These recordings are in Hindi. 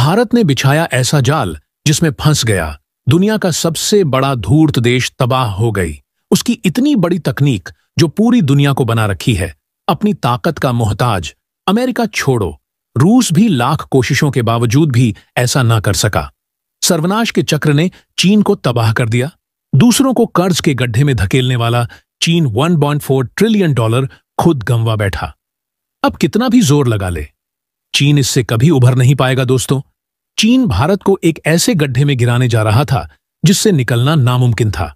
भारत ने बिछाया ऐसा जाल जिसमें फंस गया। दुनिया का सबसे बड़ा धूर्त देश तबाह हो गई। उसकी इतनी बड़ी तकनीक जो पूरी दुनिया को बना रखी है, अपनी ताकत का मोहताज। अमेरिका छोड़ो, रूस भी लाख कोशिशों के बावजूद भी ऐसा ना कर सका। सर्वनाश के चक्र ने चीन को तबाह कर दिया। दूसरों को कर्ज के गड्ढे में धकेलने वाला चीन 1.4 ट्रिलियन डॉलर खुद गंवा बैठा। अब कितना भी जोर लगा ले, चीन इससे कभी उभर नहीं पाएगा। दोस्तों, चीन भारत को एक ऐसे गड्ढे में गिराने जा रहा था जिससे निकलना नामुमकिन था।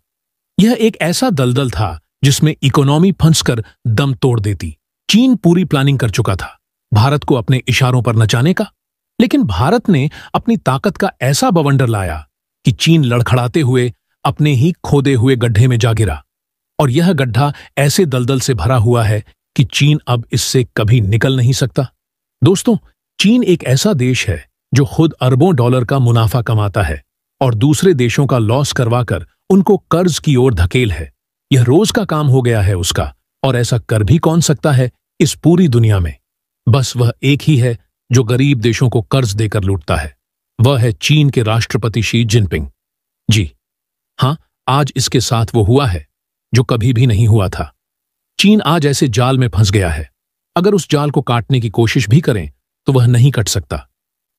यह एक ऐसा दलदल था जिसमें इकोनॉमी फंसकर दम तोड़ देती। चीन पूरी प्लानिंग कर चुका था भारत को अपने इशारों पर नचाने का, लेकिन भारत ने अपनी ताकत का ऐसा बवंडर लाया कि चीन लड़खड़ाते हुए अपने ही खोदे हुए गड्ढे में जा गिरा। और यह गड्ढा ऐसे दलदल से भरा हुआ है कि चीन अब इससे कभी निकल नहीं सकता। दोस्तों, चीन एक ऐसा देश है जो खुद अरबों डॉलर का मुनाफा कमाता है और दूसरे देशों का लॉस करवाकर उनको कर्ज की ओर धकेल है। यह रोज का काम हो गया है उसका, और ऐसा कर भी कौन सकता है इस पूरी दुनिया में? बस वह एक ही है जो गरीब देशों को कर्ज देकर लूटता है। वह है चीन के राष्ट्रपति शी जिनपिंग जी। हां, आज इसके साथ वो हुआ है जो कभी भी नहीं हुआ था। चीन आज ऐसे जाल में फंस गया है, अगर उस जाल को काटने की कोशिश भी करें तो वह नहीं कट सकता,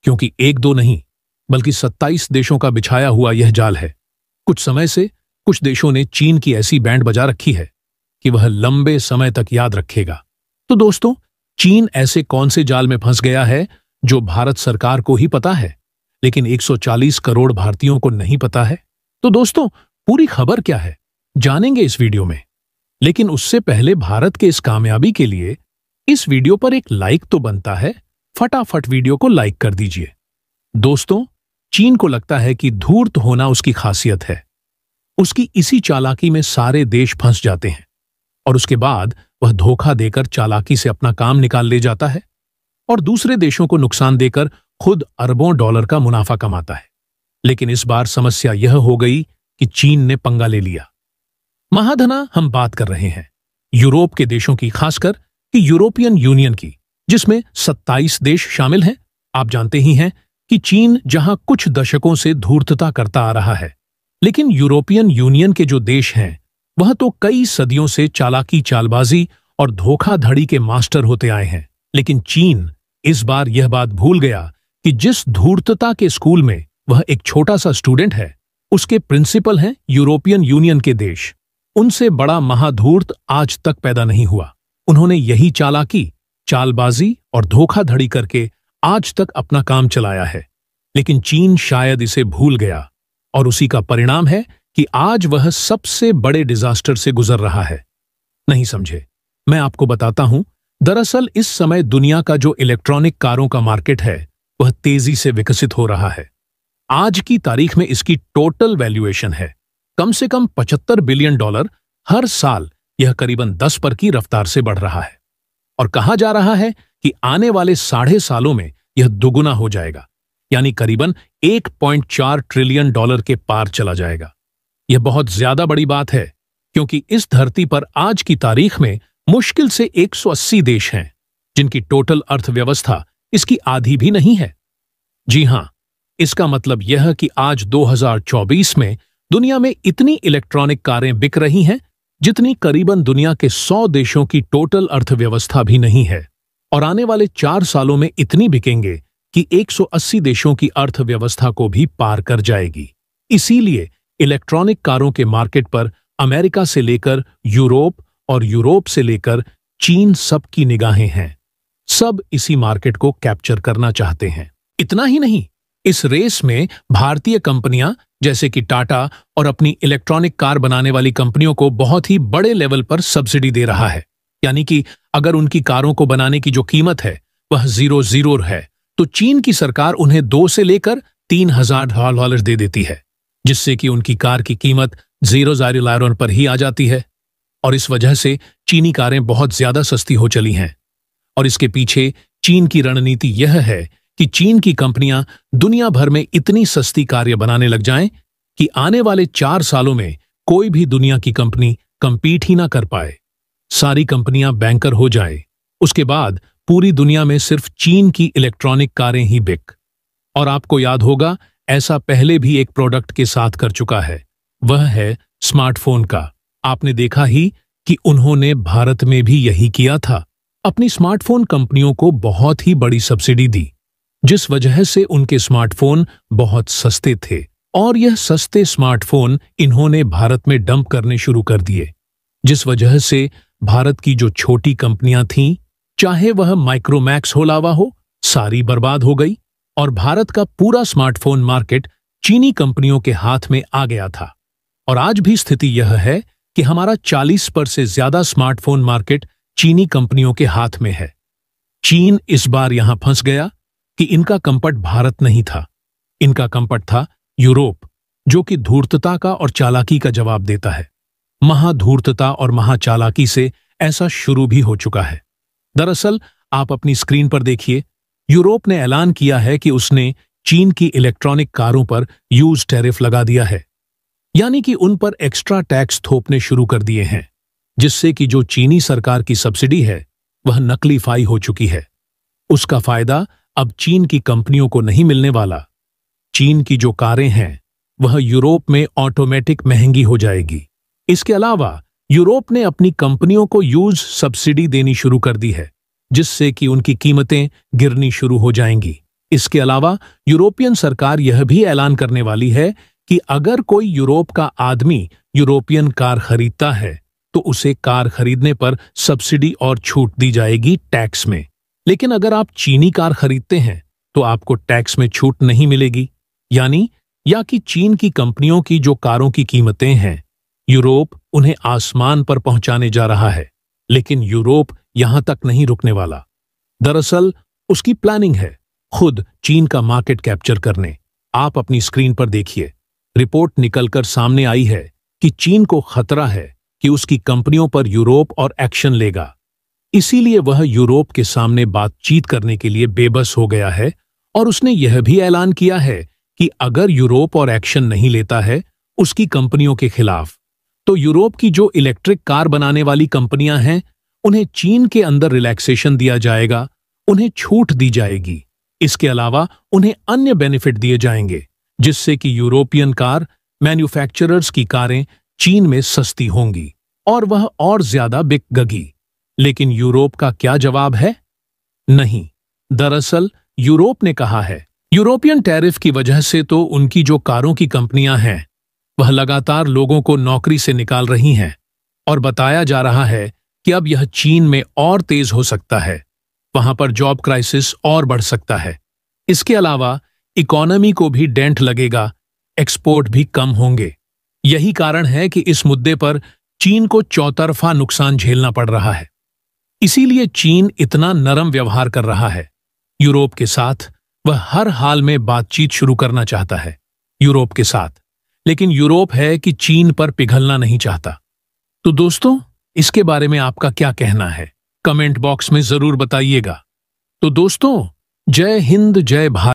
क्योंकि एक दो नहीं बल्कि 27 देशों का बिछाया हुआ यह जाल है। कुछ समय से कुछ देशों ने चीन की ऐसी बैंड बजा रखी है कि वह लंबे समय तक याद रखेगा। तो दोस्तों, चीन ऐसे कौन से जाल में फंस गया है जो भारत सरकार को ही पता है, लेकिन 140 करोड़ भारतीयों को नहीं पता है? तो दोस्तों, पूरी खबर क्या है जानेंगे इस वीडियो में। लेकिन उससे पहले भारत के इस कामयाबी के लिए इस वीडियो पर एक लाइक तो बनता है। फटाफट वीडियो को लाइक कर दीजिए। दोस्तों, चीन को लगता है कि धूर्त होना उसकी खासियत है। उसकी इसी चालाकी में सारे देश फंस जाते हैं और उसके बाद वह धोखा देकर चालाकी से अपना काम निकाल ले जाता है और दूसरे देशों को नुकसान देकर खुद अरबों डॉलर का मुनाफा कमाता है। लेकिन इस बार समस्या यह हो गई कि चीन ने पंगा ले लिया। महाधना, हम बात कर रहे हैं यूरोप के देशों की, खासकर कि यूरोपियन यूनियन की, जिसमें 27 देश शामिल हैं। आप जानते ही हैं कि चीन जहां कुछ दशकों से धूर्तता करता आ रहा है, लेकिन यूरोपियन यूनियन के जो देश हैं वह तो कई सदियों से चालाकी, चालबाजी और धोखाधड़ी के मास्टर होते आए हैं। लेकिन चीन इस बार यह बात भूल गया कि जिस धूर्तता के स्कूल में वह एक छोटा सा स्टूडेंट है, उसके प्रिंसिपल हैं यूरोपियन यूनियन के देश। उनसे बड़ा महाधूर्त आज तक पैदा नहीं हुआ। उन्होंने यही चालाकी, चालबाजी और धोखाधड़ी करके आज तक अपना काम चलाया है। लेकिन चीन शायद इसे भूल गया और उसी का परिणाम है कि आज वह सबसे बड़े डिजास्टर से गुजर रहा है। नहीं समझे? मैं आपको बताता हूं। दरअसल इस समय दुनिया का जो इलेक्ट्रॉनिक कारों का मार्केट है वह तेजी से विकसित हो रहा है। आज की तारीख में इसकी टोटल वैल्यूएशन है कम से कम 75 बिलियन डॉलर। हर साल यह करीबन 10 पर की रफ्तार से बढ़ रहा है और कहा जा रहा है कि आने वाले 6.5 सालों में यह दुगुना हो जाएगा, यानी करीबन 1.4 ट्रिलियन डॉलर के पार चला जाएगा। यह बहुत ज्यादा बड़ी बात है, क्योंकि इस धरती पर आज की तारीख में मुश्किल से 180 देश हैं जिनकी टोटल अर्थव्यवस्था इसकी आधी भी नहीं है। जी हां, इसका मतलब यह कि आज 2024 में दुनिया में इतनी इलेक्ट्रॉनिक कारें बिक रही हैं जितनी करीबन दुनिया के 100 देशों की टोटल अर्थव्यवस्था भी नहीं है, और आने वाले 4 सालों में इतनी बिकेंगे कि 180 देशों की अर्थव्यवस्था को भी पार कर जाएगी। इसीलिए इलेक्ट्रॉनिक कारों के मार्केट पर अमेरिका से लेकर यूरोप और यूरोप से लेकर चीन सबकी निगाहें हैं। सब इसी मार्केट को कैप्चर करना चाहते हैं। इतना ही नहीं, इस रेस में भारतीय कंपनियां जैसे कि टाटा और अपनी इलेक्ट्रॉनिक कार बनाने वाली कंपनियों को बहुत ही बड़े लेवल पर सब्सिडी दे रहा है। यानी कि अगर उनकी कारों को बनाने की जो कीमत है वह 0 है, तो चीन की सरकार उन्हें 2 से लेकर $3,000 दे देती है, जिससे कि उनकी कार की कीमत 0 पर ही आ जाती है। और इस वजह से चीनी कारें बहुत ज्यादा सस्ती हो चली हैं। और इसके पीछे चीन की रणनीति यह है कि चीन की कंपनियां दुनिया भर में इतनी सस्ती कारें बनाने लग जाएं कि आने वाले 4 सालों में कोई भी दुनिया की कंपनी कंपीट ही ना कर पाए। सारी कंपनियां बैंकर हो जाए। उसके बाद पूरी दुनिया में सिर्फ चीन की इलेक्ट्रॉनिक कारें ही बिक। और आपको याद होगा, ऐसा पहले भी एक प्रोडक्ट के साथ कर चुका है, वह है स्मार्टफोन का। आपने देखा ही कि उन्होंने भारत में भी यही किया था। अपनी स्मार्टफोन कंपनियों को बहुत ही बड़ी सब्सिडी दी, जिस वजह से उनके स्मार्टफोन बहुत सस्ते थे, और यह सस्ते स्मार्टफोन इन्होंने भारत में डंप करने शुरू कर दिए, जिस वजह से भारत की जो छोटी कंपनियां थीं, चाहे वह माइक्रोमैक्स हो लावा हो, सारी बर्बाद हो गई और भारत का पूरा स्मार्टफोन मार्केट चीनी कंपनियों के हाथ में आ गया था। और आज भी स्थिति यह है कि हमारा 40% से ज्यादा स्मार्टफोन मार्केट चीनी कंपनियों के हाथ में है। चीन इस बार यहां फंस गया कि इनका कंपट भारत नहीं था, इनका कंपट था यूरोप, जो कि धूर्तता का और चालाकी का जवाब देता है। महाधूर्तता और महाचालाकी से ऐसा शुरू भी हो चुका है। दरअसल आप अपनी स्क्रीन पर देखिए, यूरोप ने ऐलान किया है कि उसने चीन की इलेक्ट्रॉनिक कारों पर यूज टैरिफ लगा दिया है, यानी कि उन पर एक्स्ट्रा टैक्स थोपने शुरू कर दिए हैं, जिससे कि जो चीनी सरकार की सब्सिडी है वह नकलीफाई हो चुकी है। उसका फायदा अब चीन की कंपनियों को नहीं मिलने वाला। चीन की जो कारें हैं वह यूरोप में ऑटोमेटिक महंगी हो जाएगी। इसके अलावा यूरोप ने अपनी कंपनियों को यूज सब्सिडी देनी शुरू कर दी है, जिससे कि उनकी कीमतें गिरनी शुरू हो जाएंगी। इसके अलावा यूरोपियन सरकार यह भी ऐलान करने वाली है कि अगर कोई यूरोप का आदमी यूरोपियन कार खरीदता है तो उसे कार खरीदने पर सब्सिडी और छूट दी जाएगी टैक्स में। लेकिन अगर आप चीनी कार खरीदते हैं तो आपको टैक्स में छूट नहीं मिलेगी। यानी कि चीन की कंपनियों की जो कारों की कीमतें हैं, यूरोप उन्हें आसमान पर पहुंचाने जा रहा है। लेकिन यूरोप यहां तक नहीं रुकने वाला। दरअसल उसकी प्लानिंग है खुद चीन का मार्केट कैप्चर करने। आप अपनी स्क्रीन पर देखिए, रिपोर्ट निकलकर सामने आई है कि चीन को खतरा है कि उसकी कंपनियों पर यूरोप और एक्शन लेगा। इसीलिए वह यूरोप के सामने बातचीत करने के लिए बेबस हो गया है और उसने यह भी ऐलान किया है कि अगर यूरोप और एक्शन नहीं लेता है उसकी कंपनियों के खिलाफ, तो यूरोप की जो इलेक्ट्रिक कार बनाने वाली कंपनियां हैं उन्हें चीन के अंदर रिलैक्सेशन दिया जाएगा, उन्हें छूट दी जाएगी। इसके अलावा उन्हें अन्य बेनिफिट दिए जाएंगे, जिससे कि यूरोपियन कार मैन्युफैक्चरर्स की कारें चीन में सस्ती होंगी और वह और ज्यादा बिकेगी। लेकिन यूरोप का क्या जवाब है? नहीं। दरअसल यूरोप ने कहा है, यूरोपियन टैरिफ की वजह से तो उनकी जो कारों की कंपनियां हैं वह लगातार लोगों को नौकरी से निकाल रही हैं और बताया जा रहा है कि अब यह चीन में और तेज हो सकता है, वहां पर जॉब क्राइसिस और बढ़ सकता है। इसके अलावा इकोनॉमी को भी डेंट लगेगा, एक्सपोर्ट भी कम होंगे। यही कारण है कि इस मुद्दे पर चीन को चौतरफा नुकसान झेलना पड़ रहा है। इसीलिए चीन इतना नरम व्यवहार कर रहा है यूरोप के साथ। वह हर हाल में बातचीत शुरू करना चाहता है यूरोप के साथ, लेकिन यूरोप है कि चीन पर पिघलना नहीं चाहता। तो दोस्तों, इसके बारे में आपका क्या कहना है? कमेंट बॉक्स में जरूर बताइएगा। तो दोस्तों, जय हिंद, जय भारत।